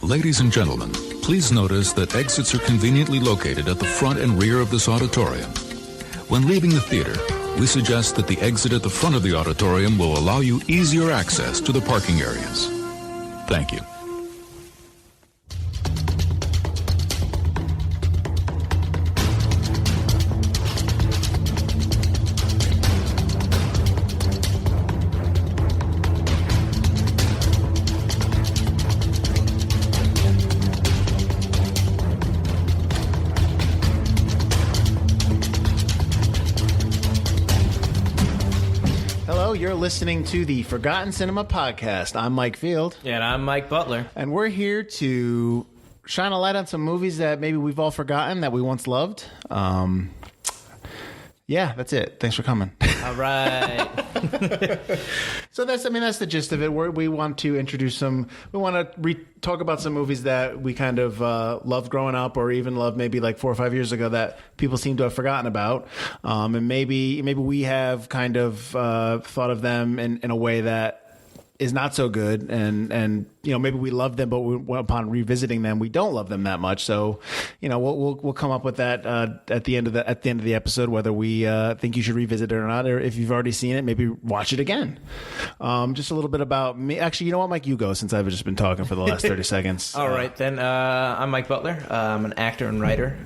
Ladies and gentlemen, please notice that exits are conveniently located at the front and rear of this auditorium. When leaving the theater, we suggest that the exit at the front of the auditorium will allow you easier access to the parking areas. Thank you. You're listening to the Forgotten Cinema Podcast. I'm Mike Field. And I'm Mike Butler. And we're here to shine a light on some movies that maybe we've all forgotten that we once loved. Yeah, that's it. Thanks for coming. All right. So that's the gist of it. We want to introduce we want to talk about some movies that we kind of loved growing up, or even loved maybe like 4 or 5 years ago that people seem to have forgotten about. And maybe we have kind of thought of them in a way that is not so good, and maybe we love them, but upon revisiting them, we don't love them that much. So, we'll come up with that at the end of the episode, whether we think you should revisit it or not, or if you've already seen it, maybe watch it again. Just a little bit about me. Actually, you know what, Mike, you go, since I've just been talking for the last 30 seconds. All right, then. I'm Mike Butler. I'm an actor and writer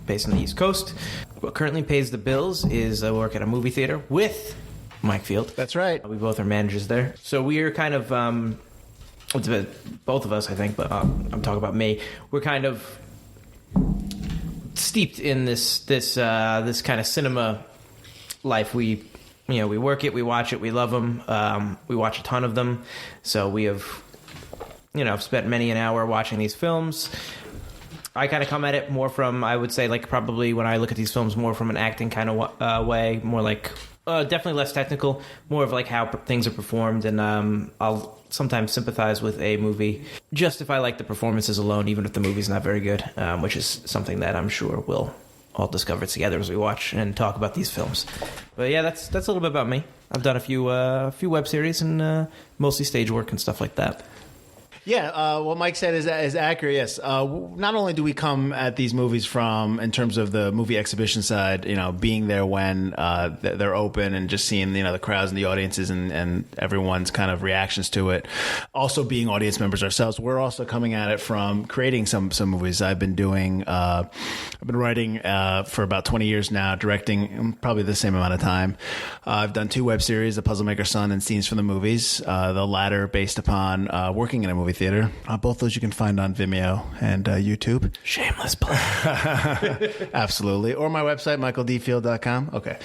based on the East Coast. What currently pays the bills is I work at a movie theater with Mike Field. That's right. We both are managers there. So we are kind of, it's a bit, both of us, I think, but I'm talking about me. We're kind of steeped in this kind of cinema life. We work it, we watch it, we love them. We watch a ton of them. So we have, spent many an hour watching these films. I kind of come at it more from, I would say, like probably when I look at these films more from an acting kind of way, more like definitely less technical, more of like how things are performed, and I'll sometimes sympathize with a movie just if I like the performances alone, even if the movie's not very good, which is something that I'm sure we'll all discover together as we watch and talk about these films. But yeah, that's a little bit about me. I've done a few web series and mostly stage work and stuff like that. Yeah, what Mike said is accurate, yes. Not only do we come at these movies from, in terms of the movie exhibition side, being there when they're open and just seeing, the crowds and the audiences and everyone's kind of reactions to it. Also being audience members ourselves, we're also coming at it from creating some movies. I've been writing for about 20 years now, directing probably the same amount of time. I've done 2 web series, The Puzzle Maker's Son and Scenes from the Movies, the latter based upon working in a movie theater. Both those you can find on Vimeo and YouTube. Shameless plug. Absolutely. Or my website, michaeldfield.com. Okay.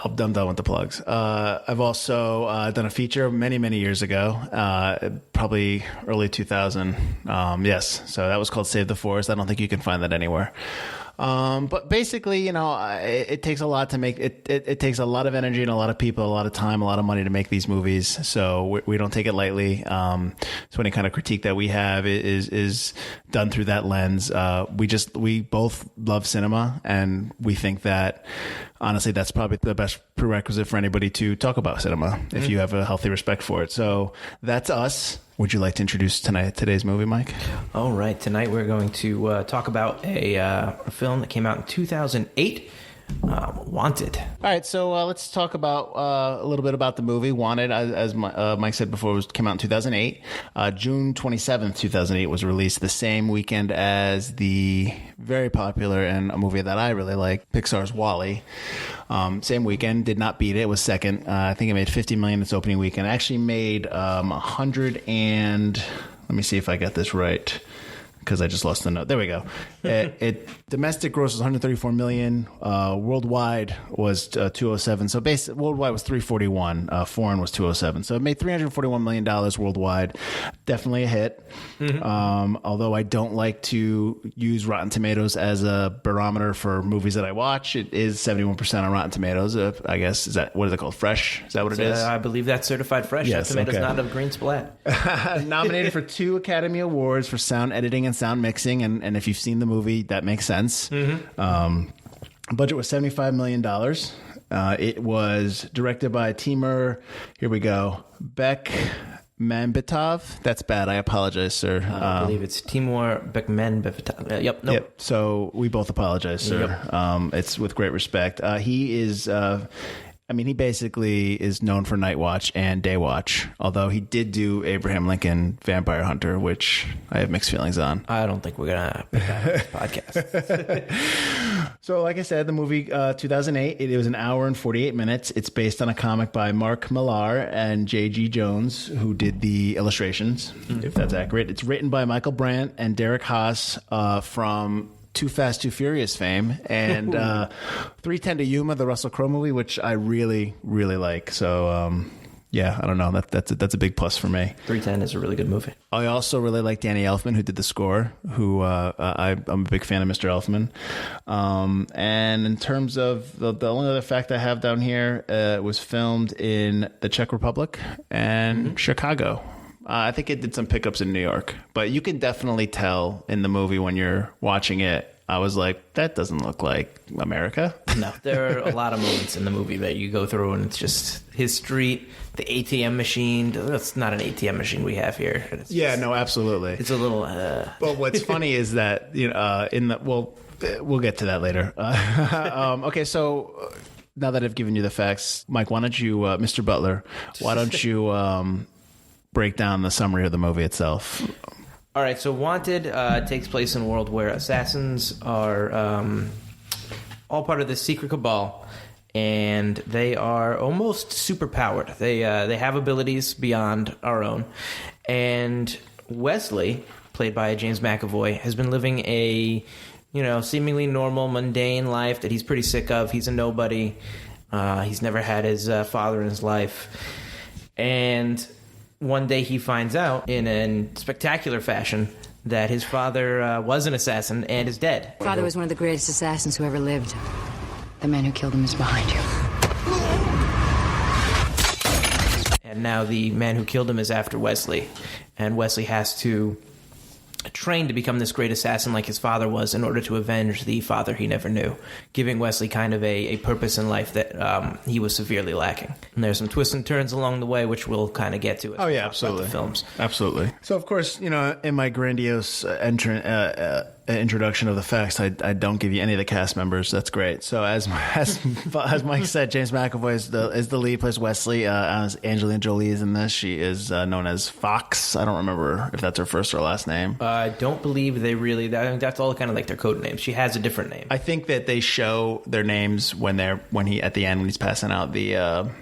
I'm done with the plugs. I've also done a feature many, many years ago, probably early 2000. Yes. So that was called Save the Forest. I don't think you can find that anywhere. But basically, it takes a lot to make it. It takes a lot of energy and a lot of people, a lot of time, a lot of money to make these movies. So we don't take it lightly. So any kind of critique that we have is done through that lens. We both love cinema, and we think that honestly, that's probably the best prerequisite for anybody to talk about cinema if you have a healthy respect for it. So that's us. Would you like to introduce today's movie, Mike? All right. Tonight we're going to talk about a film that came out in 2008, Wanted. All right. So let's talk about a little bit about the movie. Wanted, as Mike said before, came out in 2008. June 27th, 2008 was released the same weekend as the very popular and a movie that I really like, Pixar's WALL-E. Same weekend, did not beat it. It was second. I think it made $50 million its opening weekend. It actually made 100 and let me see if I got this right, because I just lost the note. There we go. Domestic gross was 134 million. Worldwide was 207. So worldwide was 341. Foreign was 207. So it made $341 million worldwide. Definitely a hit. Mm-hmm. Although I don't like to use Rotten Tomatoes as a barometer for movies that I watch. It is 71% on Rotten Tomatoes. I guess, what is it called? Fresh? Is that what it is? I believe that's certified fresh. Yes, Tomatoes, okay. not of green splat. Nominated for 2 Academy Awards for sound editing and sound mixing. And if you've seen the movie, that makes sense. Mm-hmm. Budget was $75 million. It was directed by Timur, here we go, Beck Bekmambetov. That's bad. I apologize, sir. I believe it's Timur Bekmambetov. Yep. Nope. Yep. So we both apologize, sir. Yep. It's with great respect. He is. He basically is known for Night Watch and Day Watch, although he did do Abraham Lincoln Vampire Hunter, which I have mixed feelings on. I don't think we're going to pick that on this podcast. So, like I said, the movie 2008, it was an hour and 48 minutes. It's based on a comic by Mark Millar and J.G. Jones, who did the illustrations, if that's accurate. It's written by Michael Brandt and Derek Haas from Too Fast, Too Furious fame, and 3:10 to Yuma, the Russell Crowe movie, which I really, really like. So, yeah, I don't know. That's a big plus for me. 3:10 is a really good movie. I also really like Danny Elfman, who did the score, who I'm a big fan of Mr. Elfman. And in terms of the only other fact I have down here, it was filmed in the Czech Republic and Chicago. I think it did some pickups in New York, but you can definitely tell in the movie when you're watching it. I was like, that doesn't look like America. No, there are a lot of moments in the movie that you go through and it's just his street, the ATM machine. That's not an ATM machine we have here. No, absolutely. It's a little... But what's funny is that, we'll get to that later. Okay, so now that I've given you the facts, Mike, why don't you, Mr. Butler, why don't you break down the summary of the movie itself? All right, so Wanted takes place in a world where assassins are all part of this secret cabal, and they are almost superpowered. They have abilities beyond our own. And Wesley, played by James McAvoy, has been living a seemingly normal, mundane life that he's pretty sick of. He's a nobody. He's never had his father in his life. And one day he finds out in a spectacular fashion that his father was an assassin and is dead. Father was one of the greatest assassins who ever lived. The man who killed him is behind you. And now the man who killed him is after Wesley. And Wesley has to train to become this great assassin like his father was in order to avenge the father he never knew, giving Wesley kind of a purpose in life that he was severely lacking. And there's some twists and turns along the way, which we'll kind of get to. Oh, yeah, absolutely. The films. Absolutely. So, of course, in my grandiose introduction of the facts, I don't give you any of the cast members. That's great. So as Mike said, James McAvoy is the lead, plays Wesley. As Angelina Jolie is in this. She is known as Fox. I don't remember if that's her first or last name. I don't believe they really. That's all kind of like their code names. She has a different name. I think that they show their names when he's passing out the.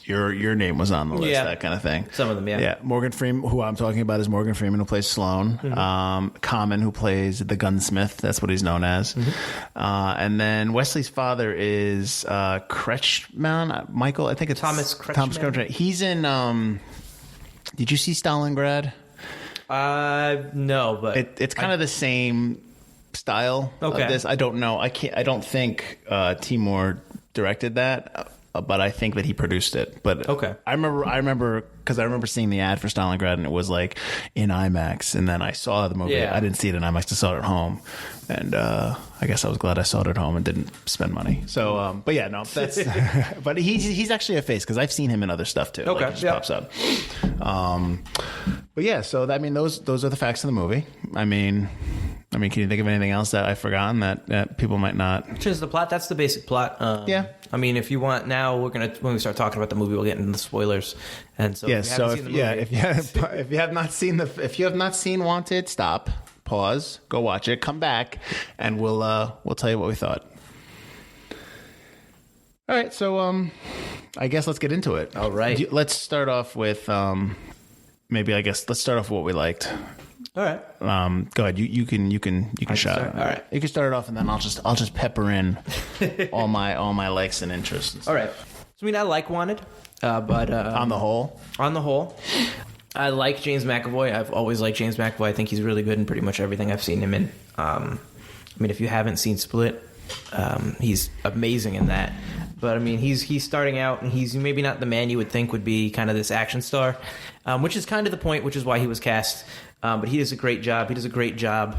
Your name was on the list, that kind of thing. Some of them, yeah. Yeah, Morgan Freeman, who I'm talking about is Morgan Freeman, who plays Sloane. Mm-hmm. Common, who plays the gunsmith. That's what he's known as. Mm-hmm. And then Wesley's father is Kretschmann. Michael, I think it's Thomas Kretschmann. Thomas Kretschmann. He's in... did you see Stalingrad? No, but... It's kind of the same style of this. I don't know. I don't think Timur directed that. But I think that he produced it. But okay. I remember because I remember seeing the ad for Stalingrad and it was like in IMAX, and then I saw the movie. Yeah. I didn't see it in IMAX. I saw it at home, and I guess I was glad I saw it at home and didn't spend money. So, but yeah, no, that's. But he's actually a face because I've seen him in other stuff too. Okay, like he just pops up. But yeah, so those are the facts of the movie. I mean, can you think of anything else that I've forgotten that people might not? Just the plot. That's the basic plot. Yeah. I mean, if you want, now when we start talking about the movie, we'll get into the spoilers. And so, if you have not seen Wanted, stop, pause, go watch it, come back, and we'll tell you what we thought. All right, so I guess let's get into it. All right, let's start off with let's start off with what we liked. All right. Go ahead. You can shout. All right. You can start it off, and then I'll just pepper in all my likes and interests. All right. So I like Wanted, but on the whole, I like James McAvoy. I've always liked James McAvoy. I think he's really good in pretty much everything I've seen him in. If you haven't seen Split, he's amazing in that. But he's starting out, and he's maybe not the man you would think would be kind of this action star, which is kind of the point, which is why he was cast. But he does a great job. He does a great job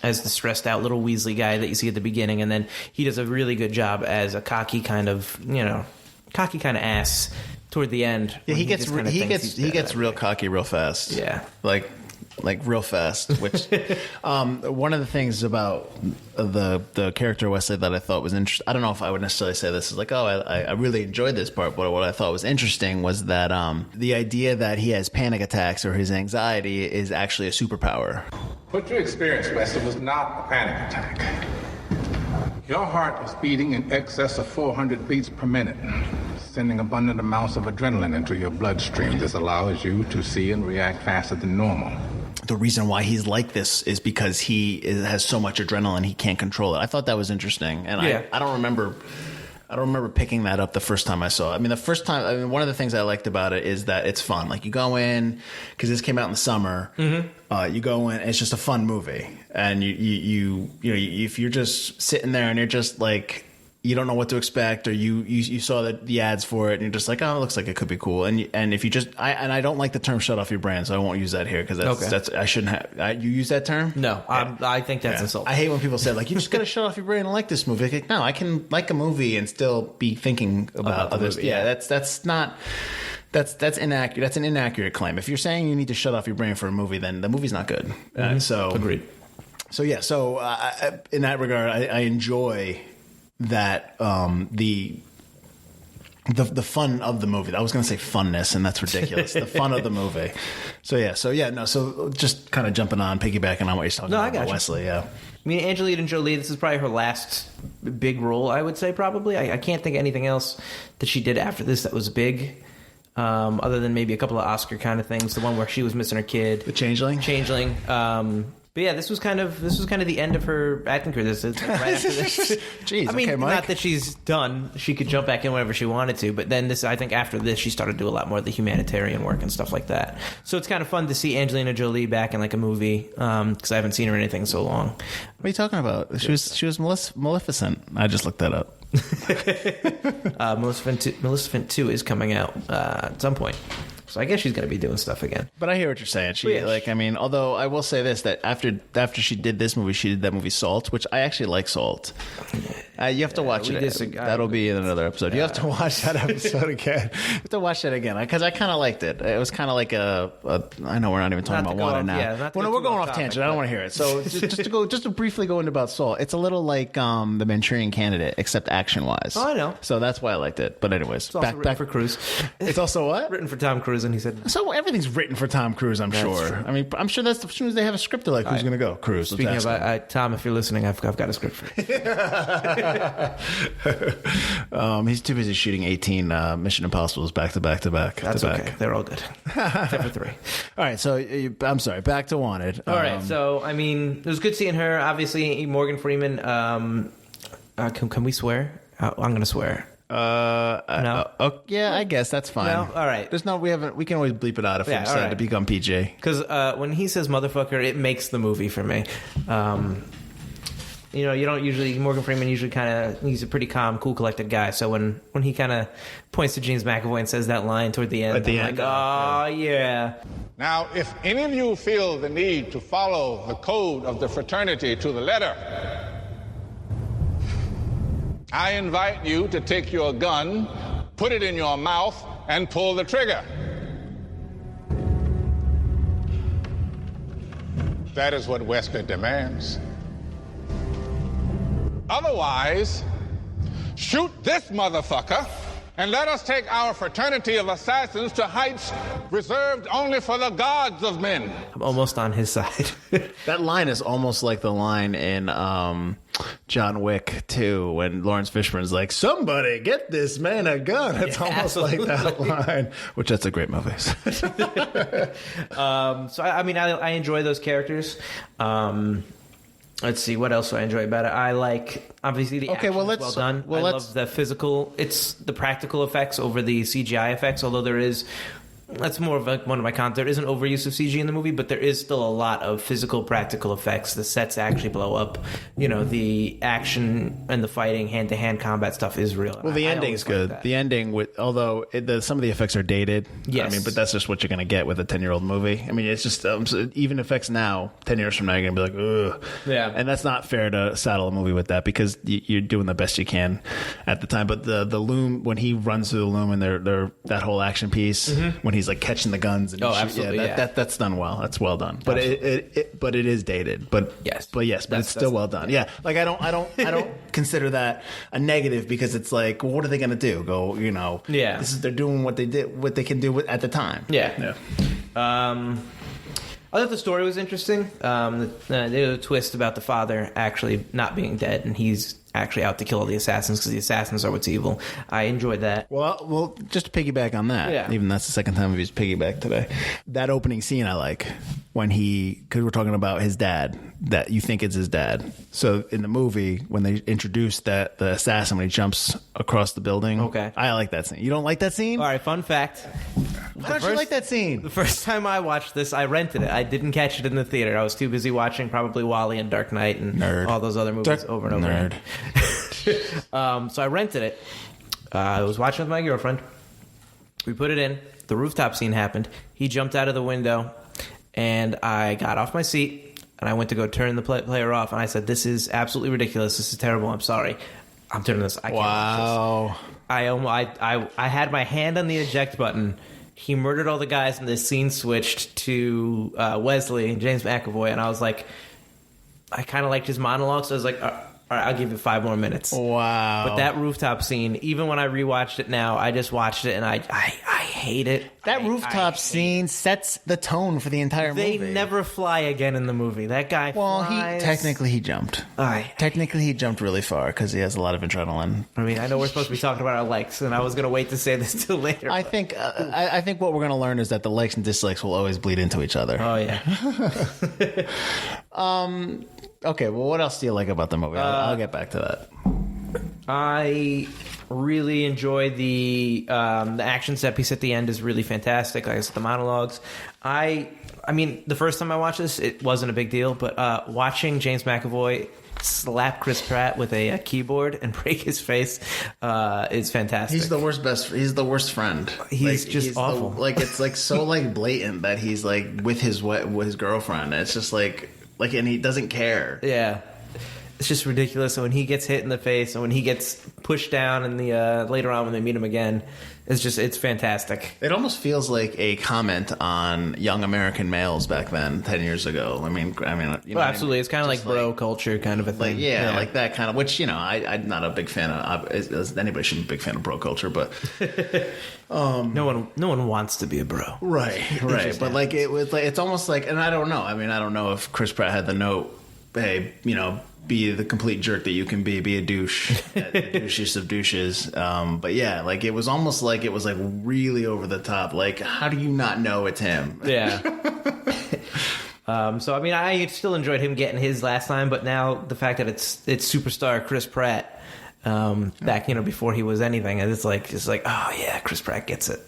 as the stressed out little Weasley guy that you see at the beginning, and then he does a really good job as a cocky kind of ass toward the end. Yeah, when he gets just kinda thinks he's he bad gets at real everything. cocky real fast. Yeah. Like real fast. Which one of the things about the character Wesley that I thought was interesting. I don't know if I would necessarily say this is like, oh, I really enjoyed this part, but what I thought was interesting was that the idea that he has panic attacks or his anxiety is actually a superpower. What you experienced, Wesley, was not a panic attack. Your heart was beating in excess of 400 beats per minute, sending abundant amounts of adrenaline into your bloodstream. This allows you to see and react faster than normal. The reason why he's like this is because has so much adrenaline he can't control it. I thought that was interesting, and Yeah. I don't remember picking that up the first time I saw it. I mean, the first time, one of the things I liked about it is that it's fun. Like, you go in, because this came out in the summer, you go in, and it's just a fun movie. And you know, if you're just sitting there and you're just like, you don't know what to expect, or you saw the ads for it and you're just like, oh, it looks like it could be cool. And if you just, I don't like the term shut off your brain, so I won't use that here, because that's I shouldn't have. You use that term? No, I think that's insulting. I hate when people say, like, you just got to shut off your brain and like this movie. Like, no, I can like a movie and still be thinking about others. movie, Yeah, yeah. that's not. That's inaccurate. That's an inaccurate claim. If you're saying you need to shut off your brain for a movie, then the movie's not good. So Agreed. So yeah. So in that regard, I enjoy that the fun of the movie. I was going to say funness, and that's ridiculous. The fun of the movie. So just kind of jumping on, piggybacking on what you're talking I about got you. Wesley. Yeah. I mean, Angelina Jolie, this is probably her last big role, I would say, probably. I can't think of anything else that she did after this that was big, other than maybe a couple of Oscar kind of things. The one where she was missing her kid. The Changeling. But yeah, this was kind of the end of her acting career. This is right after this. Jeez, I mean, okay, Mike. not that she's done. She could jump back in whenever she wanted to. But then I think after this, she started to do a lot more of the humanitarian work and stuff like that. So it's kind of fun to see Angelina Jolie back in like a movie, because I haven't seen her in anything in so long. What are you talking about? She was Maleficent. I just looked that up. Maleficent 2 is coming out at some point. So I guess she's going to be doing stuff again. But I hear what you're saying. Although I will say this, that after she did this movie, she did that movie Salt, which I actually like Salt. You have to watch it. That'll be in another episode. You have to watch that episode again. You have to watch that again, because I kind of liked it. It was kind of like I know we're not even talking about water now. We're going off tangent. I don't want to hear it. So just to briefly go into about Salt, it's a little like the Manchurian Candidate, except action-wise. Oh, I know. So that's why I liked it. But anyways, It's also written for Cruise. It's also what? Written for Tom Cruise, and he said... So everything's written for Tom Cruise, I'm sure. true. I mean, I'm sure that's as soon as they have a script, they're like, who's going to go? Cruise. Speaking of, Tom, if you're listening, I've got a script for you. He's too busy shooting 18 Mission Impossibles back to back to back. That's to back. okay. They're all good. Except for 3. All right, so I'm sorry, back to Wanted. All right, so, I mean, it was good seeing her. Obviously, Morgan Freeman, can we swear? I'm going to swear. No. Yeah, I guess that's fine. No? All right. We can always bleep it out if we decide right. to become PG. Because when he says motherfucker, it makes the movie for me. You don't usually, Morgan Freeman usually he's a pretty calm, cool, collected guy. So when he kind of points to James McAvoy and says that line toward the end, like, oh, yeah. Now, if any of you feel the need to follow the code of the fraternity to the letter, I invite you to take your gun, put it in your mouth, and pull the trigger. That is what Wesley demands. Otherwise, shoot this motherfucker and let us take our fraternity of assassins to heights reserved only for the gods of men. I'm almost on his side. That line is almost like the line in John Wick 2 when Lawrence Fishburne's like, somebody get this man a gun. It's almost absolutely. like that line, which that's a great movie. So, I mean, I enjoy those characters. Let's see, what else do I enjoy about it? I like, obviously, the action is well done. I love the physical, it's the practical effects over the CGI effects, although there is that's more of one of my cons. There isn't overuse of CG in the movie, but there is still a lot of physical, practical effects. The sets actually blow up. The action and the fighting, hand-to-hand combat stuff is real. Well, the ending's good. Like the ending, although some of the effects are dated. Yes. But that's just what you're going to get with a 10-year-old movie. It's just so even effects now, 10 years from now, you're going to be like, ugh. Yeah. And that's not fair to saddle a movie with that because you're doing the best you can at the time. But the loom, when he runs through the loom and that whole action piece, when he's like catching the guns. And absolutely. That's done well. That's well done. But it is dated. But yes, it's still well done. Yeah. Like I don't consider that a negative because it's like, well, what are they going to do? Go, Yeah. they're doing what they can do at the time. Yeah. I thought the story was interesting. There was a twist about the father actually not being dead, and he's actually out to kill all the assassins because the assassins are what's evil. I enjoyed that. Well, just to piggyback on that, even that's the second time we've used piggyback today. That opening scene I like when because we're talking about his dad, that you think it's his dad. So in the movie, when they introduce the assassin when he jumps across the building, okay, I like that scene. You don't like that scene? All right, fun fact. Why don't you like that scene? The first time I watched this, I rented it. I didn't catch it in the theater. I was too busy watching probably Wall-E and Dark Knight and all those other movies over and over again. So I rented it. I was watching with my girlfriend. We put it in. The rooftop scene happened. He jumped out of the window, and I got off my seat, and I went to go turn the player off, and I said, "This is absolutely ridiculous. This is terrible. I'm sorry. I'm turning this. I can't watch this." I had my hand on the eject button. He murdered all the guys, and this scene switched to Wesley and James McAvoy, and I was like, I kind of liked his monologue, so I was like, all right, I'll give you 5 more minutes. Wow. But that rooftop scene, even when I rewatched it now, I just watched it, and I hate it. That rooftop scene sets the tone for the entire movie. They never fly again in the movie. That guy flies. Technically he jumped. Technically he jumped really far because he has a lot of adrenaline. I mean, I know we're supposed to be talking about our likes, and I was going to wait to say this till later. I think what we're going to learn is that the likes and dislikes will always bleed into each other. Oh, yeah. Okay, well, what else do you like about the movie? I'll get back to that. I really enjoyed the action set piece at the end is really fantastic. Like I said, the monologues. I mean, the first time I watched this, it wasn't a big deal, but watching James McAvoy slap Chris Pratt with a keyboard and break his face is fantastic. He's the worst friend. He's awful. It's like so blatant that he's like with his girlfriend. It's just like and he doesn't care. Yeah. It's just ridiculous. So when he gets hit in the face and when he gets pushed down in the later on when they meet him again, it's fantastic. It almost feels like a comment on young American males back then, 10 years ago. I mean, absolutely. It's kind of like bro culture kind of a thing. Like that kind of, which, I'm not a big fan of. Anybody should be a big fan of bro culture, but no one wants to be a bro. Right. But it's almost like, and I don't know. I mean, I don't know if Chris Pratt had the note, hey, be the complete jerk that you can be a douche, the douchiest of douches. But yeah, it was almost like it was really over the top. Like, how do you not know it's him? Yeah. So I mean, I still enjoyed him getting his last time, but now the fact that it's superstar Chris Pratt back before he was anything, and it's like oh yeah, Chris Pratt gets it.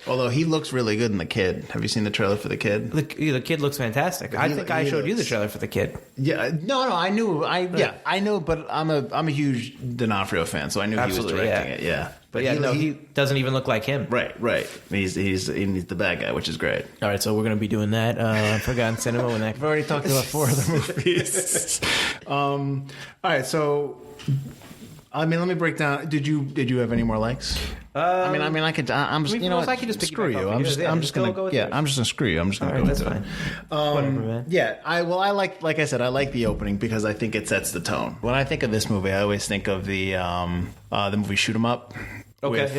Although he looks really good in The Kid. Have you seen the trailer for The Kid? The Kid looks fantastic. I think I showed you the trailer for The Kid. Yeah, no, I knew, I know, but I'm a huge D'Onofrio fan, so I knew he was directing it. Yeah. But he doesn't even look like him. Right. He's the bad guy, which is great. All right, so we're going to be doing that on Forgotten Cinema. We've already talked about 4 of the movies. All right, so let me break down. Did you have any more likes? I could. I'm just. I could just screw you. I'm just gonna. Yeah, I'm just gonna screw you. I'm just gonna go with it. That's fine. Whatever, man. Yeah. I like I said, I like the opening because I think it sets the tone. When I think of this movie, I always think of the movie Shoot 'Em Up. With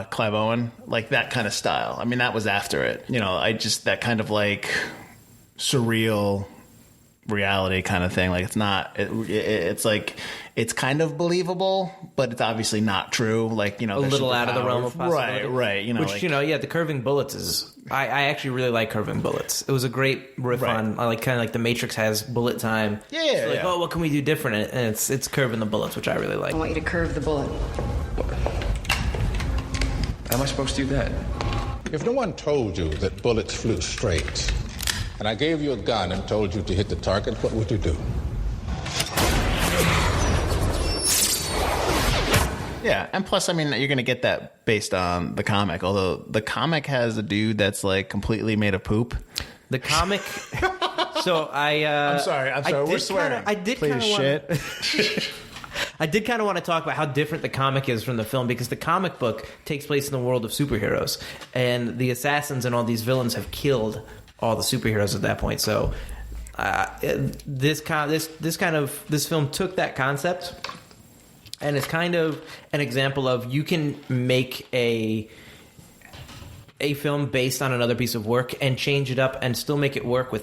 Clive Owen, like that kind of style. I mean, that was after it. That kind of surreal reality kind of thing. Like it's not. It's like it's kind of believable, but it's obviously not true. Like a little out of the realm of possibility. Right. The curving bullets is. I actually really like curving bullets. It was a great riff on like kind of like the Matrix has bullet time. Yeah. Oh, what can we do different? And it's curving the bullets, which I really like. I want you to curve the bullet. How am I supposed to do that? If no one told you that bullets flew straight, and I gave you a gun and told you to hit the target, what would you do? Yeah, and plus, I mean, you're going to get that based on the comic, although the comic has a dude that's, like, completely made of poop. The comic... So I'm sorry, we're swearing. I did kind of want to talk about how different the comic is from the film, because the comic book takes place in the world of superheroes, and the assassins and all these villains have killed all the superheroes at that point. So this film took that concept, and it's kind of an example of you can make a film based on another piece of work and change it up and still make it work for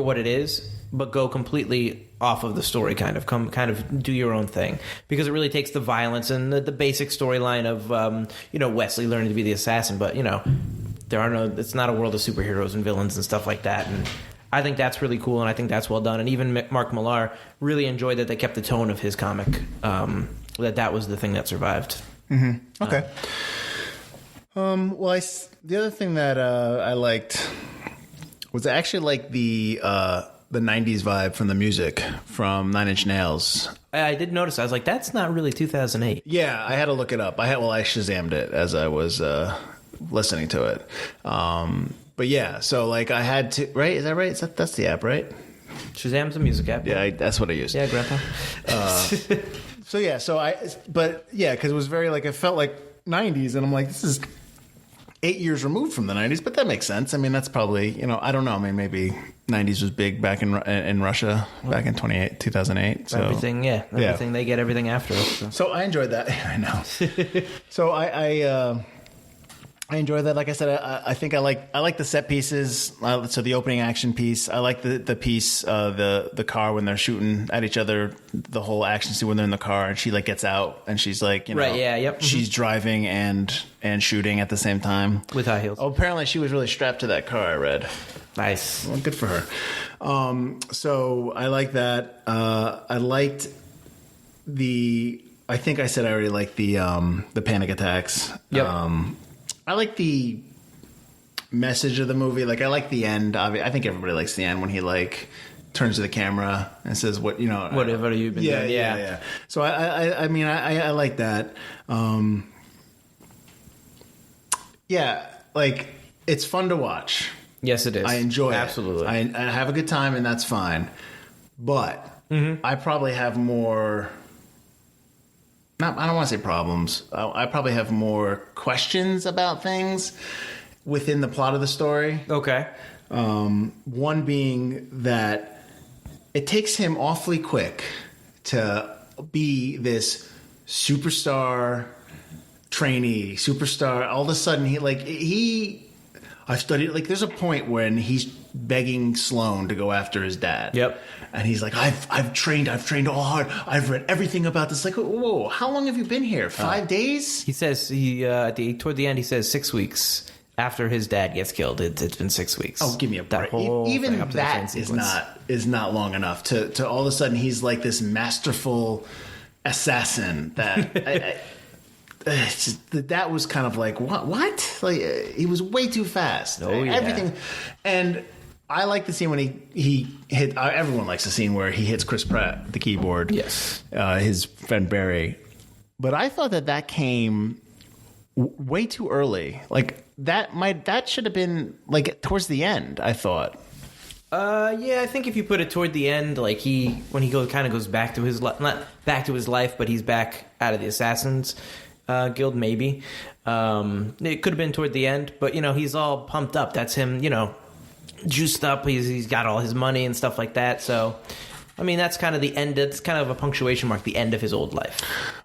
what it is, but go completely off of the story, kind of do your own thing, because it really takes the violence and the basic storyline of Wesley learning to be the assassin, but it's not a world of superheroes and villains and stuff like that. And I think that's really cool, and I think that's well done. And even Mark Millar really enjoyed that they kept the tone of his comic, that was the thing that survived. Mm-hmm. Okay. The other thing that I liked was actually like the 90s vibe from the music from Nine Inch Nails. I did notice. I was like, that's not really 2008. Yeah, I had to look it up. I Shazammed it as I was listening to it. But yeah, so like I had to, right? Is that right? That's the app, right? Shazam's a music app. Yeah, that's what I used. Yeah, Grandpa. Because it was very like, it felt like 90s, and I'm like, this is 8 years removed from the 90s, but that makes sense. I mean, that's probably, I don't know. I mean, maybe 90s was big back in Russia back in 2008. So everything, they get everything after us. So I enjoyed that. I know. So I enjoy that. Like I said, I think I like the set pieces. So the opening action piece, I like the piece, the car when they're shooting at each other, the whole action scene when they're in the car and she like gets out and she's like, right, yeah, yep. She's driving and shooting at the same time with high heels. Oh, apparently she was really strapped to that car. I read. Nice. Well, good for her. So I like that. I liked I think I said I already liked the panic attacks. Yep. I like the message of the movie. Like, I like the end. I think everybody likes the end when he like turns to the camera and says, "What have you been doing?" Yeah. So I mean, I like that. Yeah, like it's fun to watch. Yes, it is. I enjoy it. Absolutely. I have a good time, and that's fine. But I probably have more. I don't want to say problems. I probably have more questions about things within the plot of the story. Okay. One being that it takes him awfully quick to be this superstar trainee, superstar. All of a sudden, I've studied, like, there's a point when he's begging Sloane to go after his dad. Yep. And he's like, I've trained all hard. I've read everything about this. Like, whoa, how long have you been here? 5 days? He says toward the end, he says 6 weeks after his dad gets killed. It's been 6 weeks. Oh, give me a break. Even that is not long enough to all of a sudden he's like this masterful assassin that that was kind of like, what? Like, he was way too fast. Oh, yeah. Everything. And I like the scene when he hit. Everyone likes the scene where he hits Chris Pratt with the keyboard. Yes, his friend Barry. But I thought that came way too early. Like that should have been like towards the end. I thought. Yeah, I think if you put it toward the end, like when he kind of goes back to his not back to his life, but he's back out of the Assassins Guild. Maybe it could have been toward the end, but he's all pumped up. That's him. Juiced up, he's got all his money and stuff like that. So, I mean, that's kind of the end. It's kind of a punctuation mark, the end of his old life.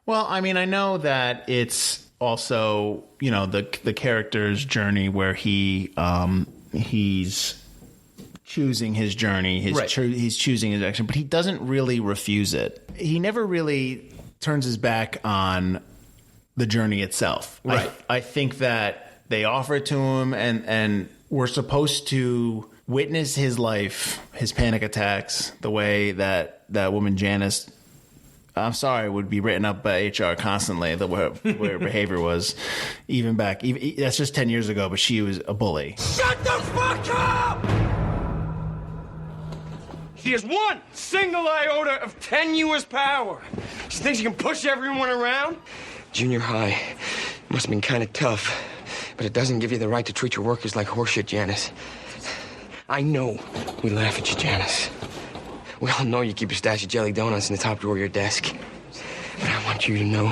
Well, I mean, I know that it's also the character's journey where he's choosing his journey. He's choosing his action, but he doesn't really refuse it. He never really turns his back on the journey itself. Right. I think that they offer it to him, and we're supposed to witness his life, his panic attacks, the way that woman Janice I'm sorry, would be written up by HR constantly, where her behavior was, that's just 10 years ago, but she was a bully. Shut the fuck up! She has one single iota of tenuous power. She thinks she can push everyone around. Junior high must have been kind of tough, but it doesn't give you the right to treat your workers like horseshit, Janice. I know we laugh at you, Janice. We all know you keep your stash of jelly donuts in the top drawer of your desk. But I want you to know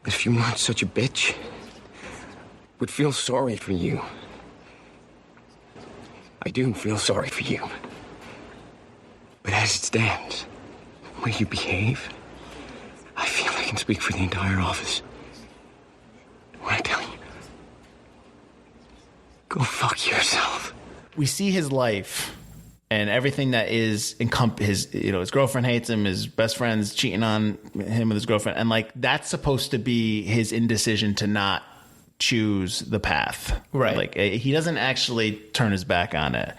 that if you weren't such a bitch, we'd feel sorry for you. I do feel sorry for you. But as it stands, the way you behave, I feel I can speak for the entire office. When I tell you, go fuck yourself. We see his life and everything that is his girlfriend hates him, his best friend's cheating on him with his girlfriend, and like that's supposed to be his indecision to not choose the path. Right. Like he doesn't actually turn his back on it,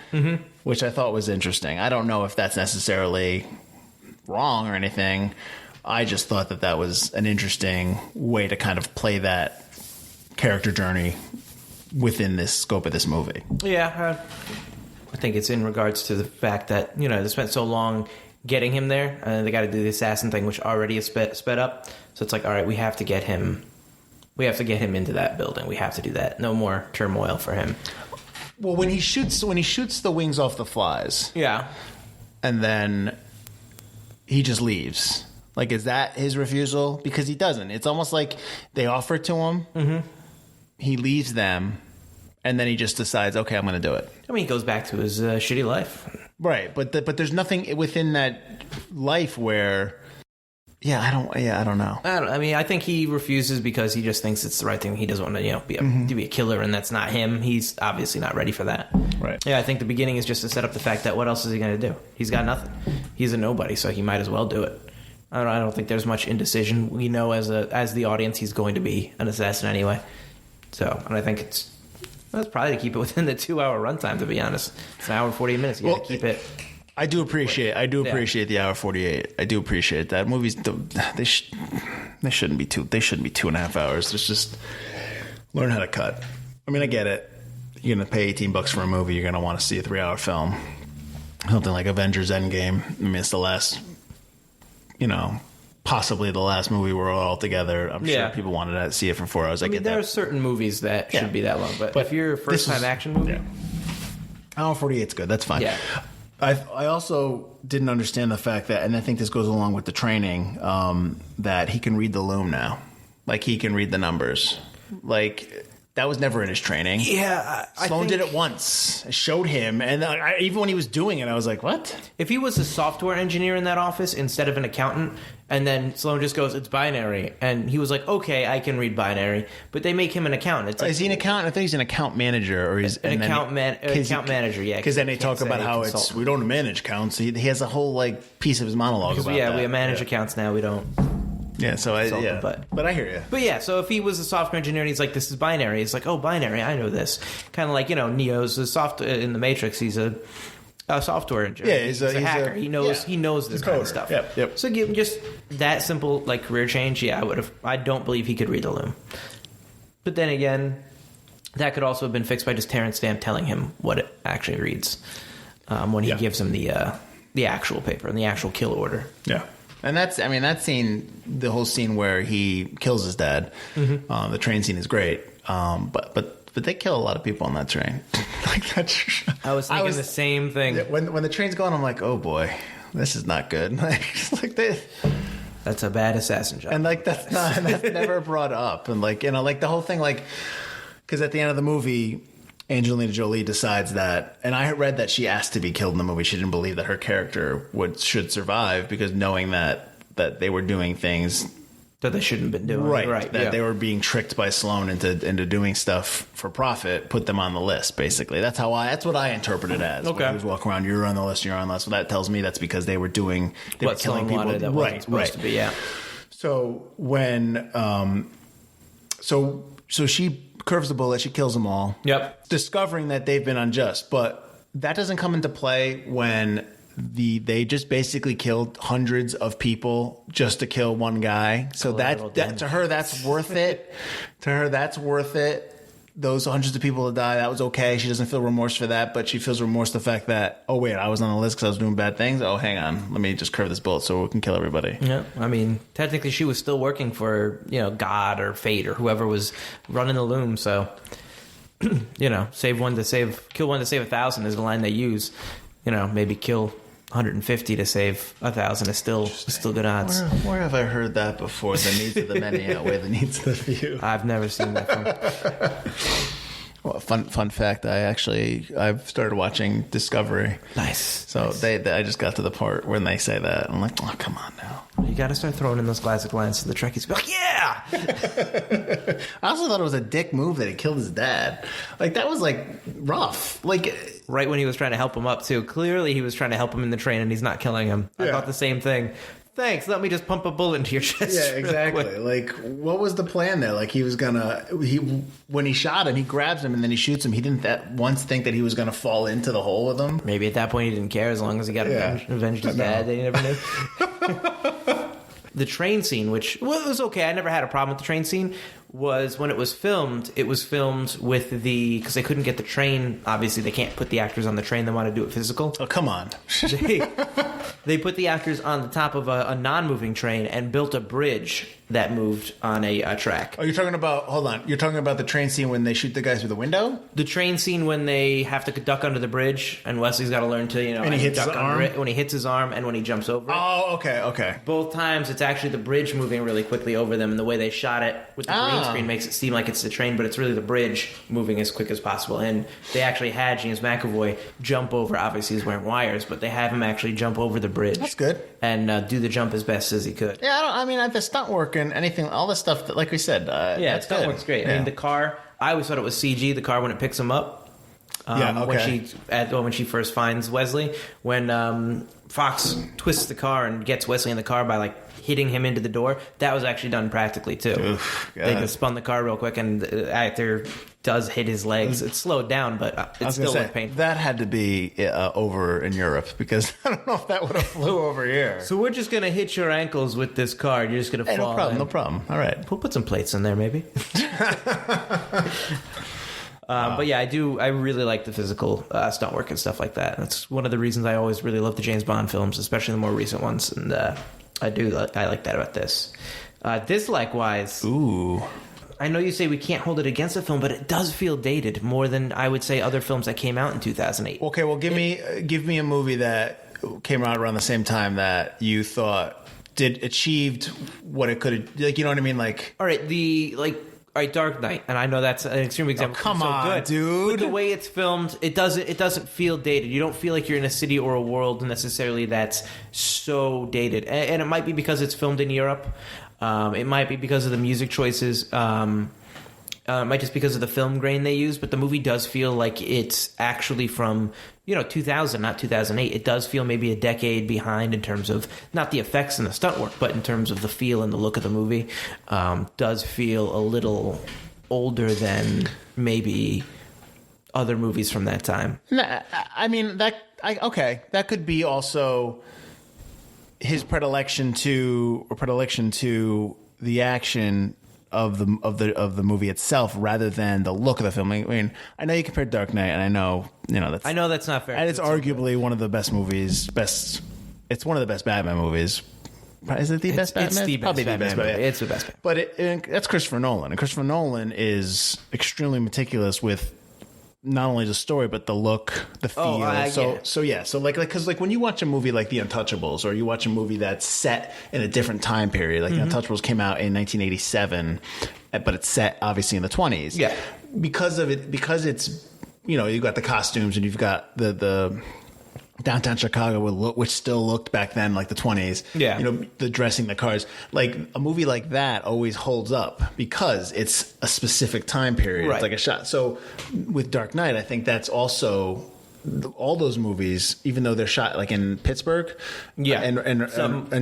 which I thought was interesting. I don't know if that's necessarily wrong or anything. I just thought that was an interesting way to kind of play that character journey within this scope of this movie. Yeah, I think it's in regards to the fact that, they spent so long getting him there, and they got to do the assassin thing, which already is sped up. So it's like, all right, we have to get him into that building. We have to do that. No more turmoil for him. Well, when he shoots the wings off the flies, yeah, and then he just leaves. Like, is that his refusal? Because he doesn't. It's almost like they offer it to him. Mm-hmm. He leaves them, and then he just decides, okay, I'm going to do it. I mean, he goes back to his shitty life. Right, but there's nothing within that life where, I don't know. I think he refuses because he just thinks it's the right thing. He doesn't want to, be a killer, and that's not him. He's obviously not ready for that. Right. Yeah, I think the beginning is just to set up the fact that what else is he going to do? He's got nothing. He's a nobody, so he might as well do it. I don't think there's much indecision. We know as the audience he's going to be an assassin anyway. So, and I think that's probably to keep it within the 2-hour runtime, to be honest. It's an hour and 48 minutes. You got to keep it. I do appreciate the hour 48. I do appreciate that. Movies, they shouldn't be 2.5 hours. Let's just learn how to cut. I mean, I get it. You're going to pay $18 for a movie. You're going to want to see a 3-hour film. Something like Avengers Endgame. I mean, it's the last, possibly the last movie we're all together. I'm sure people wanted to see it for 4 hours. I get that. There are certain movies that should be that long, but if you're a first-time action movie... Hour 48 is good. That's fine. Yeah. I also didn't understand the fact that, and I think this goes along with the training, that he can read the loom now. Like, he can read the numbers. Like, that was never in his training. Yeah. Sloan did it once. I showed him, and even when he was doing it, I was like, what? If he was a software engineer in that office instead of an accountant, and then Sloan just goes, it's binary, and he was like, okay, I can read binary, but they make him an accountant. It's like, is he an accountant? I think he's an account manager, or he's an account manager. Yeah, because then they talk about how we don't manage accounts. He has a whole piece of his monologue about that. We manage accounts now. We don't. Yeah, so but I hear you. But yeah, so if he was a software engineer and he's like, this is binary, it's like, oh, binary, I know this. Kind of like, Neo's in the Matrix, he's a software engineer. Yeah, he's a hacker. He knows this kind of stuff. Yep. So give him just that simple career change. Yeah, I don't believe he could read the loom. But then again, that could also have been fixed by just Terrence Stamp telling him what it actually reads when he gives him the actual paper and the actual kill order. Yeah. And that scene, the whole scene where he kills his dad, the train scene is great. But they kill a lot of people on that train. I was thinking the same thing. When the train's going, I'm like, oh boy, this is not good. That's a bad assassin job. And that's never brought up. And the whole thing, because at the end of the movie, Angelina Jolie decides that, and I read that she asked to be killed in the movie. She didn't believe that her character should survive, because knowing that they were doing things that they shouldn't have been doing, right? That they were being tricked by Sloan into doing stuff for profit, put them on the list. Basically, that's what I interpret it as. Okay, who's walking around? You're on the list. You're on the list. Well, that tells me that's because they were killing people. That wasn't supposed to be. Yeah. So when so she curves the bullet, she kills them all. Yep. Discovering that they've been unjust, but that doesn't come into play when they just basically killed hundreds of people just to kill one guy. So that to her, that's worth it. To her, that's worth it. Those hundreds of people that died, that was okay. She doesn't feel remorse for that, but she feels remorse for the fact that, oh, wait, I was on the list because I was doing bad things. Oh, hang on. Let me just curve this bullet so we can kill everybody. Yeah. I mean, technically she was still working for, God or fate or whoever was running the loom. So, kill one to save 1,000 is the line they use. Maybe kill 150 to save 1,000 is still good odds. Where have I heard that before? The needs of the many outweigh the needs of the few. I've never seen that film. Well, fun fact, I've started watching Discovery. Nice. So I just got to the part when they say that. I'm like, oh, come on now. You got to start throwing in those classic lines so the Trekkies be like, yeah! I also thought it was a dick move that he killed his dad. Like, that was, rough. Right when he was trying to help him up, too. Clearly he was trying to help him in the train and he's not killing him. Yeah. I thought the same thing. Thanks, let me just pump a bullet into your chest. Yeah, exactly. What was the plan there? He was when he shot him, he grabs him and then he shoots him. He didn't once think that he was gonna fall into the hole with him. Maybe at that point he didn't care as long as he got avenged his dad. They never knew. The train scene, which was okay, I never had a problem with the train scene, was when it was filmed with because they couldn't get the train. Obviously, they can't put the actors on the train. They want to do it physical. Oh, come on. They put the actors on the top of a non-moving train and built a bridge that moved on a track. Oh, you're talking about the train scene when they shoot the guy through the window? The train scene when they have to duck under the bridge and Wesley's got to learn to, and he hits his arm? When he hits his arm and when he jumps over it. Oh, okay. Both times it's actually the bridge moving really quickly over them, and the way they shot it with the green screen makes it seem like it's the train, but it's really the bridge moving as quick as possible. And they actually had James McAvoy jump over. Obviously he's wearing wires, but they have him actually jump over the bridge. That's good. And do the jump as best as he could. Yeah, the stunt work and anything, all the stuff that, like we said, that's stunt good. work's great. Yeah. I mean, the car, I always thought it was CG. The car when it picks him up. When she first finds Wesley, when Fox twists the car and gets Wesley in the car by hitting him into the door, that was actually done practically too. Oof, they just spun the car real quick and the actor does hit his legs. It's slowed down, but it still looked painful. That had to be over in Europe because I don't know if that would have flew over here. So we're just gonna hit your ankles with this car. You're just gonna fall. No problem. All right, we'll put some plates in there, maybe. But yeah, I really like the physical stunt work and stuff like that. That's one of the reasons I always really love the James Bond films, especially the more recent ones. And I like that about this. Dislike-wise, I know you say we can't hold it against the film, but it does feel dated more than I would say other films that came out in 2008. Okay, well, give me a movie that came out around the same time that you thought achieved what it could have. You know what I mean? All right, Dark Knight, and I know that's an extreme example. Oh, come on, good. dude! But the way it's filmed, it doesn't feel dated. You don't feel like you're in a city or a world necessarily that's so dated. And it might be because it's filmed in Europe. It might be because of the music choices. It might just because of the film grain they use. But the movie does feel like it's actually from 2000, not 2008. It does feel maybe a decade behind in terms of not the effects and the stunt work, but in terms of the feel and the look of the movie. Does feel a little older than maybe other movies from that time. I mean, that could be also his predilection to the action of the movie itself rather than the look of the film. I mean, I know you compared Dark Knight, and I know that's not fair. And it's arguably one of the best movies. It's one of the best Batman movies. Is it the best Batman? It's the best Probably Batman the best movie. It's the best Batman. But that's Christopher Nolan, and Christopher Nolan is extremely meticulous with not only the story but the look, the feel. Because when you watch a movie like The Untouchables, or you watch a movie that's set in a different time period, like The Untouchables came out in 1987, but it's set obviously in the 20s. Yeah, because it's you've got the costumes and you've got the downtown Chicago, which still looked back then like the 20s. Yeah. The dressing, the cars. Like a movie like that always holds up because it's a specific time period. Right. It's like a shot. So with Dark Knight, I think that's also all those movies, even though they're shot like in Pittsburgh. Yeah. And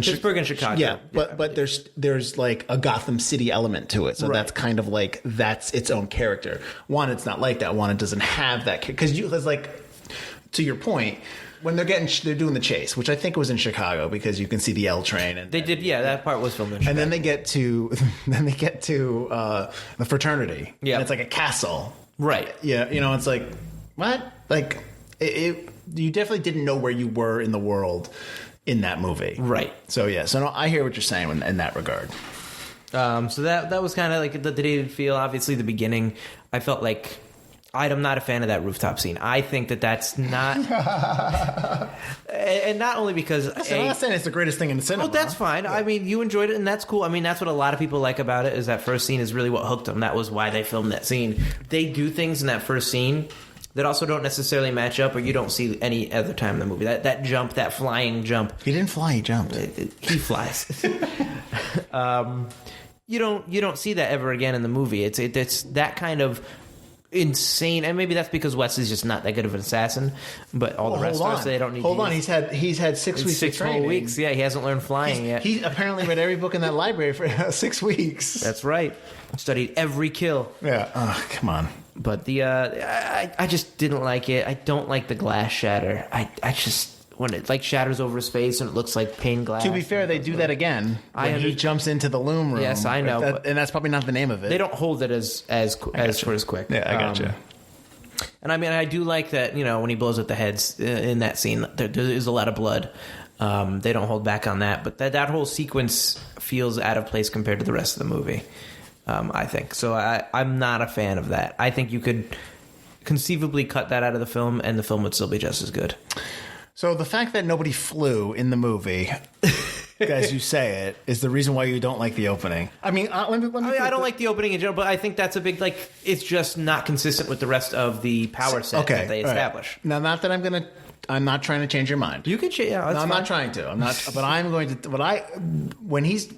Pittsburgh and Chicago. Yeah. But there's like a Gotham City element to it. So that's kind of like, that's its own character. One, it's not like that. One, it doesn't have that. Because to your point, when they're doing the chase, which I think was in Chicago because you can see the L train. And They did, that part was filmed in Chicago. And then they get to the fraternity. Yeah, and it's like a castle. Right. Yeah, it's like what? Like you definitely didn't know where you were in the world in that movie. Right. So yeah, no, I hear what you're saying in that regard. So that was kind of like the dated feel. Obviously, the beginning, I felt like I'm not a fan of that rooftop scene. I think that's not, and not only because I'm not saying it's the greatest thing in the cinema. Oh, that's fine. Yeah. I mean, you enjoyed it, and that's cool. I mean, that's what a lot of people like about it. Is that first scene is really what hooked them. That was why they filmed that scene. They do things in that first scene that also don't necessarily match up, or you don't see any other time in the movie. That jump, that flying jump. He didn't fly. He jumped. He flies. You don't see that ever again in the movie. It's that kind of insane, and maybe that's because Wesley's just not that good of an assassin. But all the rest of us, they don't need. Hold on, he's had 6 weeks. 6 whole weeks. Yeah, he hasn't learned flying yet. He apparently read every book in that library for 6 weeks. That's right. Studied every kill. Yeah. Oh, come on. But I just didn't like it. I don't like the glass shatter. I just. When it shatters over his face and it looks like pane glass. To be fair, they do that again when he jumps into the loom room. Yes, I know, and that's probably not the name of it. They don't hold it as quick. Yeah, I gotcha. And I mean, I do like that. When he blows up the heads in that scene, there is a lot of blood. They don't hold back on that, but that whole sequence feels out of place compared to the rest of the movie. I think so. I'm not a fan of that. I think you could conceivably cut that out of the film, and the film would still be just as good. So the fact that nobody flew in the movie, as you say it, is the reason why you don't like the opening. I mean, I don't like the opening in general, but I think that's a big, it's just not consistent with the rest of the power set that they establish. Right. Now, not that I'm not trying to change your mind. You can change. Yeah, I'm not trying to. I'm not. But I'm going to. When he's.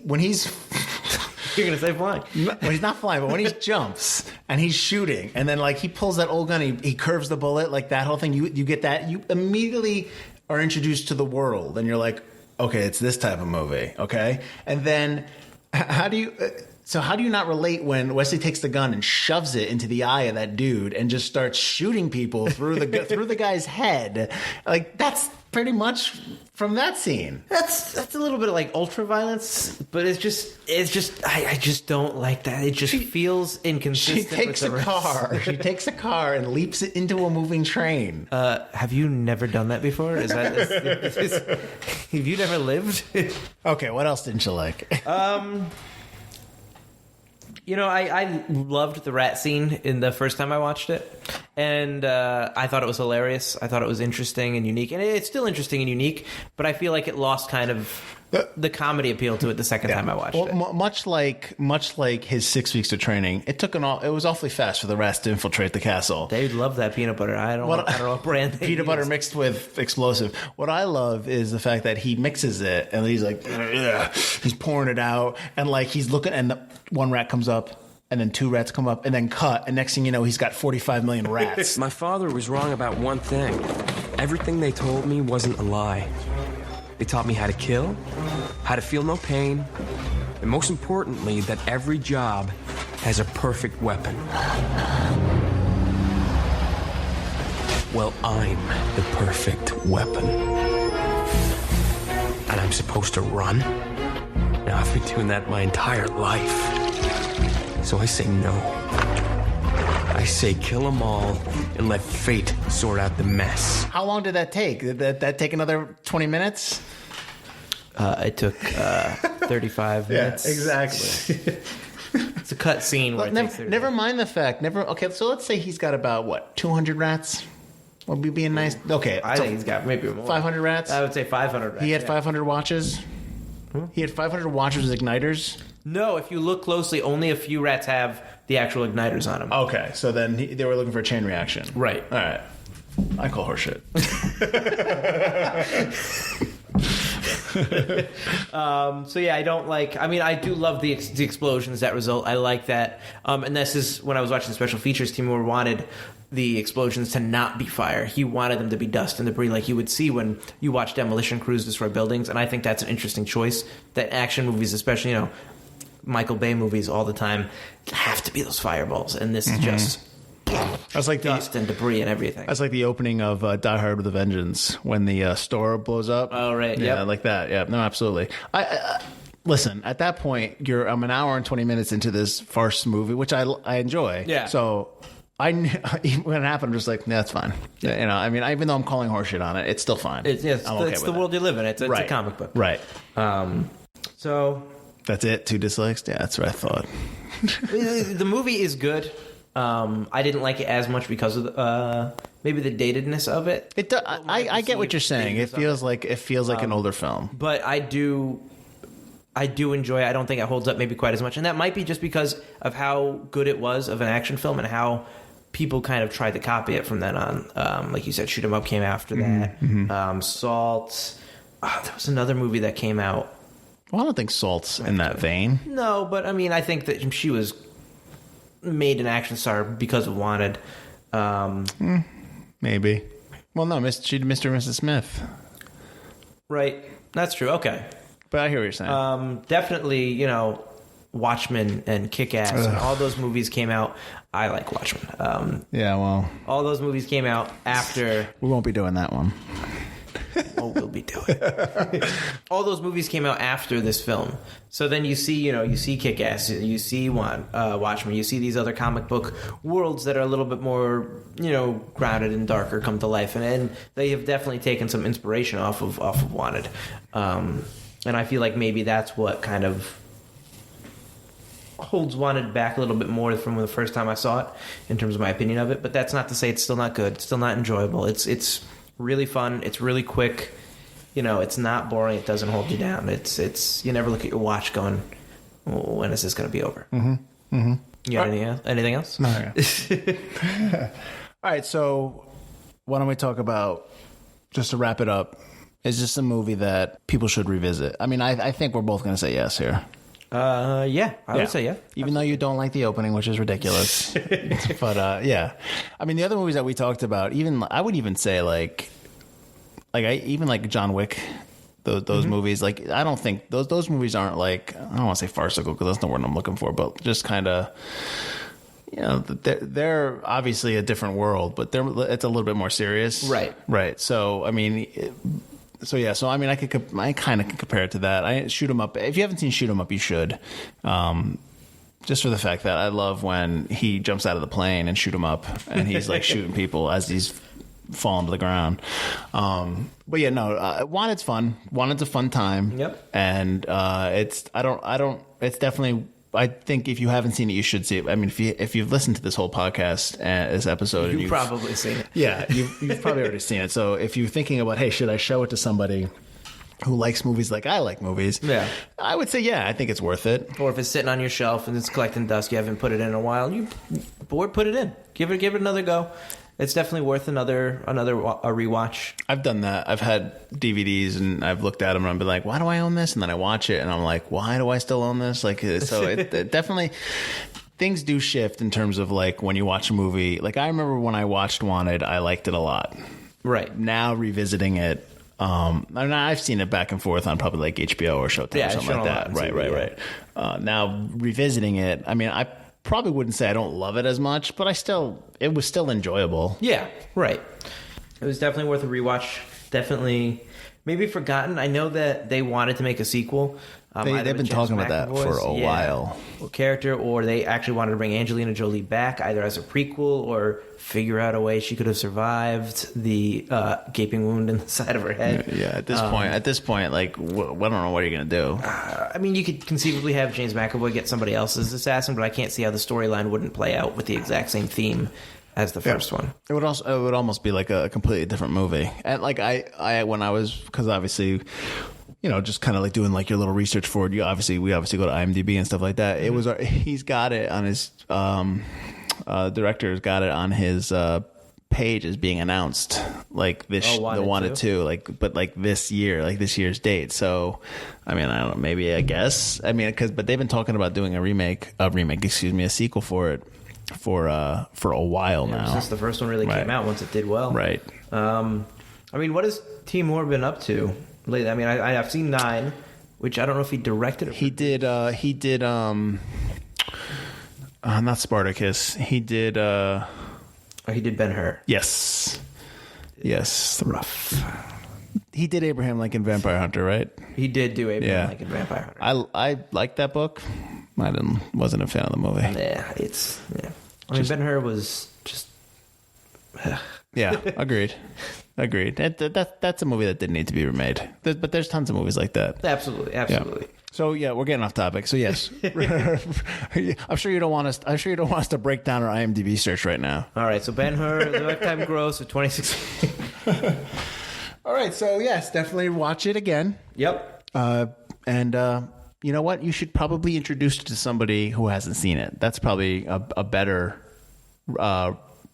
You're going to say flying. When he's not flying, but when he jumps and he's shooting, and then he pulls that old gun, he curves the bullet, that whole thing. You get that. You immediately are introduced to the world, and you're like, okay, it's this type of movie, okay. And then how do you? So how do you not relate when Wesley takes the gun and shoves it into the eye of that dude and just starts shooting people through the guy's head? That's pretty much from that scene. That's a little bit of ultra violence, but it's just I just don't like that. It just feels inconsistent. She takes a car and leaps it into a moving train. Have you never done that before? Have you never lived? Okay, what else didn't you like? I loved the rat scene in the first time I watched it, and I thought it was hilarious. I thought it was interesting and unique, and it's still interesting and unique, but I feel like it lost kind of the comedy appeal to it the second time I watched it. Much like his 6 weeks of training, it was awfully fast for the rats to infiltrate the castle. They love that peanut butter. I don't know what brand they peanut butter mixed with explosive. What I love is the fact that he mixes it and he's he's pouring it out, and he's looking, and one rat comes up, and then 2 rats come up, and then cut, and next thing you know, he's got 45 million rats. My father was wrong about one thing. Everything they told me wasn't a lie. They taught me how to kill, how to feel no pain, and most importantly, that every job has a perfect weapon. Well, I'm the perfect weapon. And I'm supposed to run? Now, I've been doing that my entire life. So I say no. I say kill them all and let fate sort out the mess. How long did that take? Did that take another 20 minutes? It took 35 minutes. Yeah, exactly. It's a cut scene. Where never mind the fact. Okay, so let's say he's got about 200 rats. Would be being nice. Okay, I think he's got maybe more. 500 rats. I would say 500 rats. He had 500 watches. He had 500 watches with igniters. No, if you look closely, only a few rats have the actual igniters on them. Okay, so then they were looking for a chain reaction. Right. All right. I call horseshit. So yeah, I don't like. I mean, I do love the explosions that result. I like that. And this is when I was watching the special features. Timur wanted the explosions to not be fire. He wanted them to be dust and debris, like you would see when you watch demolition crews destroy buildings. And I think that's an interesting choice. That action movies, especially Michael Bay movies, all the time have to be those fireballs. And this is just That's like dust and debris and everything. That's like the opening of Die Hard with a Vengeance when the store blows up. Oh, right. Yeah, Yep. like that. Yeah, no, absolutely. I listen, at that point, I'm an hour and 20 minutes into this farce movie, which I enjoy. Yeah. So when it happened, I'm just like, nah, that's fine. Yeah. You know, I mean, even though I'm calling horseshit on it, it's still fine. It's the world you live in. It's a comic book. Right. So that's it. 2 dislikes. Yeah, that's what I thought. the movie is good. I didn't like it as much because of maybe the datedness of it. I get what you're saying. It feels like an older film. But I do enjoy it. I don't think it holds up maybe quite as much, and that might be just because of how good it was of an action film and how people kind of tried to copy it from then on. Like you said, Shoot 'Em Up came after that. Mm-hmm. Salt. There was another movie that came out. Well, I don't think Salt's in that vein. No, but I mean, I think that she was made an action star because of Wanted. Maybe. Well, no, she did Mr. and Mrs. Smith. Right. That's true. Okay. But I hear what you're saying. Definitely, you know, Watchmen and Kick-Ass and all those movies came out. I like Watchmen. Yeah, well, all those movies came out after. We won't be doing that one. Oh, we'll be doing it. All those movies came out after this film. So then you see Kick-Ass, you see Watchmen, you see these other comic book worlds that are a little bit more, grounded and darker come to life. And they have definitely taken some inspiration off of Wanted. And I feel like maybe that's what kind of holds Wanted back a little bit more from the first time I saw it in terms of my opinion of it. But that's not to say it's still not good. It's still not enjoyable. It's really fun. It's really quick. It's not boring. It doesn't hold you down. It's you never look at your watch going, when is this going to be over? Mm-hmm. Mm-hmm. You got anything else? No. Yeah. All right. So why don't we talk about, just to wrap it up, is this a movie that people should revisit? I mean, I think we're both going to say yes here. Yeah, I would say yeah. Even though you don't like the opening, which is ridiculous. But yeah. I mean, the other movies that we talked about, I would even say like even like John Wick, those movies, like I don't think those movies aren't like, I don't want to say farcical because that's not what I'm looking for, but just kind of, they're obviously a different world, but it's a little bit more serious. Right. So, I mean, I kind of can compare it to that. Shoot 'Em Up. If you haven't seen Shoot 'Em Up, you should. Just for the fact that I love when he jumps out of the plane and shoot 'em up, and he's like shooting people as he's falling to the ground. But yeah, no. Wanted's fun. Wanted's a fun time. Yep. And it's definitely. I think if you haven't seen it, you should see it. I mean, if you've listened to this whole podcast, this episode, you've probably seen it. Yeah, you've probably already seen it. So if you're thinking about, hey, should I show it to somebody who likes movies like I like movies? Yeah, I would say, yeah, I think it's worth it. Or if it's sitting on your shelf and it's collecting dust, you haven't put it in a while, put it in. Give it another go. It's definitely worth a rewatch. I've done that. I've had DVDs and I've looked at them and I've been like, why do I own this? And then I watch it and I'm like, why do I still own this? Like, so it definitely, things do shift in terms of like when you watch a movie. Like I remember when I watched Wanted, I liked it a lot. Right. Now revisiting it, I've seen it back and forth on probably like HBO or Showtime or something like that. Right. Now revisiting it, I mean, I probably wouldn't say I don't love it as much, but it was still enjoyable. Yeah, right. It was definitely worth a rewatch. Definitely, maybe forgotten. I know that they wanted to make a sequel. They've been talking about that for a while. Character, or they actually wanted to bring Angelina Jolie back, either as a prequel or figure out a way she could have survived the gaping wound in the side of her head. Yeah, at this point, like, I don't know what you're gonna do. I mean, you could conceivably have James McAvoy get somebody else as assassin, but I can't see how the storyline wouldn't play out with the exact same theme as the first one. It would almost be like a completely different movie. And like because obviously, just kind of like doing like your little research for it. We obviously go to IMDb and stuff like that. Mm-hmm. He's got it on his director's got it on his page as being announced like this the Wanted 2, but this year's date. So I mean, I don't know, maybe I guess but they've been talking about doing a sequel for it for a while now, since the first one really came out, once it did well. Right. I mean, what has Timur been up to lately? I mean, I've seen 9, which I don't know if he directed it. He did not Spartacus. He did Oh, he did Ben-Hur. Yes. Yes. Rough. He did Abraham Lincoln Vampire Hunter, right? He did do Abraham Lincoln Vampire Hunter. I liked that book. I wasn't a fan of the movie. Yeah, I mean, Ben-Hur was just... Yeah, agreed. That's a movie that didn't need to be remade. But there's tons of movies like that. Absolutely. Yeah. So we're getting off topic. So yes, I'm sure you don't want us to break down our IMDb search right now. All right. So Ben-Hur, the lifetime gross of 2016. All right. So yes, definitely watch it again. Yep. And you know what? You should probably introduce it to somebody who hasn't seen it. That's probably a better.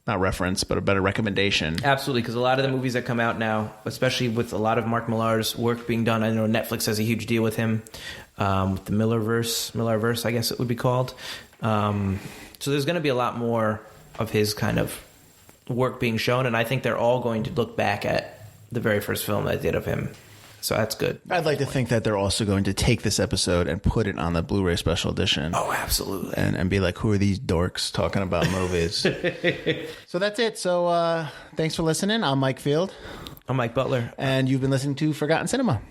Not reference, but a better recommendation. Absolutely, because a lot of the movies that come out now, especially with a lot of Mark Millar's work being done, I know Netflix has a huge deal with him, with the Millarverse, I guess it would be called. So there's going to be a lot more of his kind of work being shown, and I think they're all going to look back at the very first film I did of him. So that's good. I'd like to think that they're also going to take this episode and put it on the Blu-ray special edition. Oh, absolutely. And be like, who are these dorks talking about movies? So that's it. So thanks for listening. I'm Mike Field. I'm Mike Butler. And you've been listening to Forgotten Cinema.